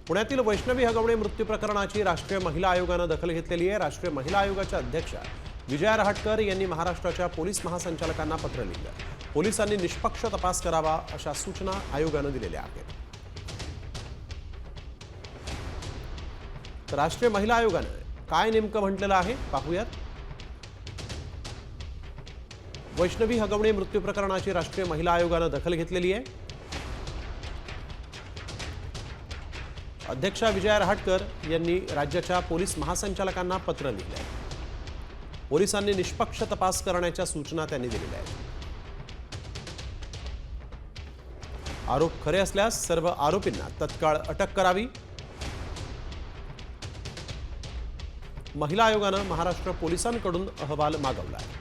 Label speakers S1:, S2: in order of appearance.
S1: पुण्यातील वैष्णवी हगवणे मृत्यू प्रकरणाची राष्ट्रीय महिला आयोगाने दखल घेतलेली आहे। राष्ट्रीय महिला आयोगाच्या अध्यक्षा विजया रहाटकर यांनी महाराष्ट्राच्या पोलीस महासंचालकांना पत्र लिहिलं। पोलिसांनी निष्पक्ष तपास करावा अशा सूचना आयोगाने दिलेल्या आहेत। तर राष्ट्रीय महिला आयोगाने काय नेमकं म्हटलेलं आहे पाहूयात। वैष्णवी हगवणे मृत्यू प्रकरणाची राष्ट्रीय महिला आयोगाने दखल घेतलेली आहे। अध्यक्षा विजया रहाटकर यांनी राज्याच्या पोलीस महासंचालकांना पत्र लिहिले आहे। पोलिसांनी निष्पक्ष तपास करण्याच्या सूचना त्यांनी दिलेल्या आहेत। आरोप खरे असल्यास सर्व आरोपींना तत्काळ अटक करावी। महिला आयोगाने महाराष्ट्र पोलिसांकडून अहवाल मागवला आहे।